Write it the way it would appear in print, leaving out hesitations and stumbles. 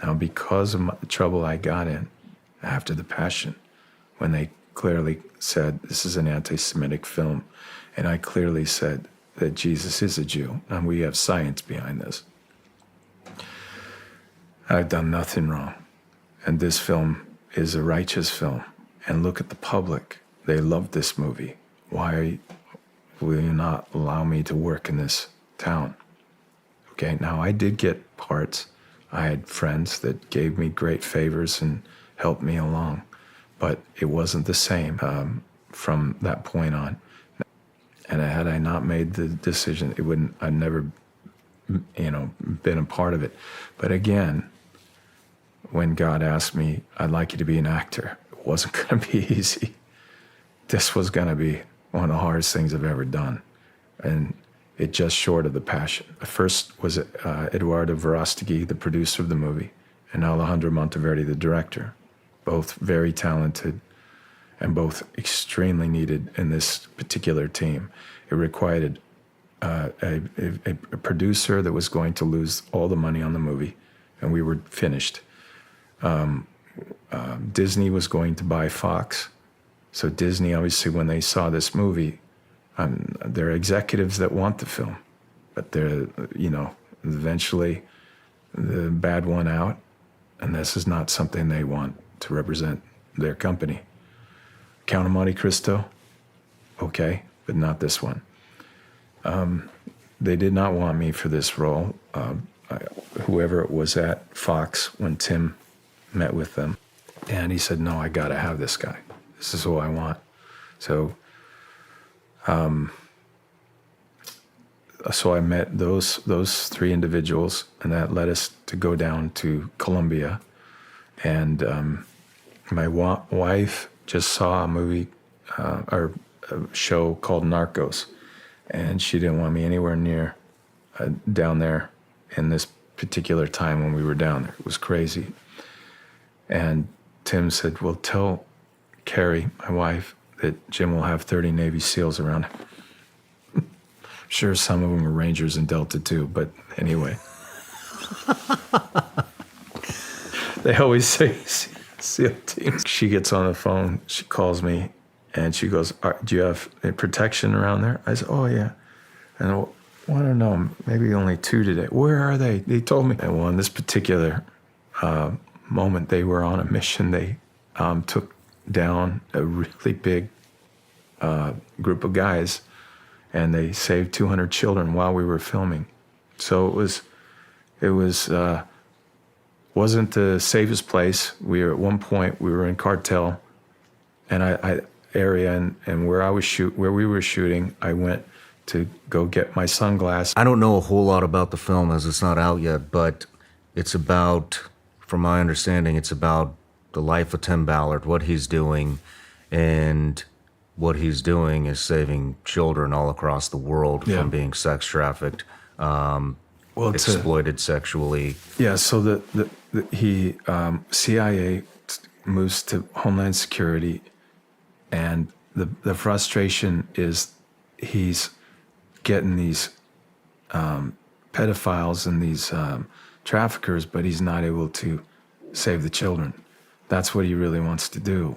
Now, because of the trouble I got in after the Passion, when they clearly said this is an anti-Semitic film, and I clearly said that Jesus is a Jew, and we have science behind this, I've done nothing wrong. And this film is a righteous film. And look at the public. They love this movie. Why will you not allow me to work in this town? Okay, now I did get parts. I had friends that gave me great favors and helped me along. But it wasn't the same from that point on. And had I not made the decision, it wouldn't, I'd never, been a part of it. But again, when God asked me, I'd like you to be an actor, it wasn't going to be easy. This was going to be one of the hardest things I've ever done. And it just short of the Passion. First was Eduardo Verostegui, the producer of the movie, and Alejandro Monteverdi, the director. Both very talented and both extremely needed in this particular team. It required a producer that was going to lose all the money on the movie, and we were finished. Disney was going to buy Fox. So Disney, obviously, when they saw this movie, there are executives that want the film, but they're, eventually the bad one out, and this is not something they want to represent their company. Count of Monte Cristo, okay, but not this one. They did not want me for this role. Whoever it was at Fox, when Tim met with them, and he said, no, I gotta have this guy. This is who I want. So I met those three individuals, and that led us to go down to Colombia. And my wife just saw a movie or a show called Narcos, and she didn't want me anywhere near down there in this particular time when we were down there. It was crazy. And Tim said, well, tell Carrie, my wife, that Jim will have 30 Navy SEALs around him. Sure, some of them are Rangers and Delta too, but anyway. They always say SEAL teams. She gets on the phone, she calls me, and she goes, do you have protection around there? I said, oh, yeah. And I don't know, maybe only 2 today. Where are they? They told me. And well, in this particular moment, they were on a mission. They took down a really big group of guys, and they saved 200 children while we were filming. So it wasn't the safest place. We were at one point, we were in cartel and area, and where we were shooting, I went to go get my sunglasses. I don't know a whole lot about the film as it's not out yet, but it's about, from my understanding, it's about the life of Tim Ballard, what he's doing, and what he's doing is saving children all across the world from being sex trafficked, exploited sexually. Yeah, so he CIA moves to Homeland Security, and the frustration is he's getting these pedophiles and these traffickers, but he's not able to save the children. That's what he really wants to do.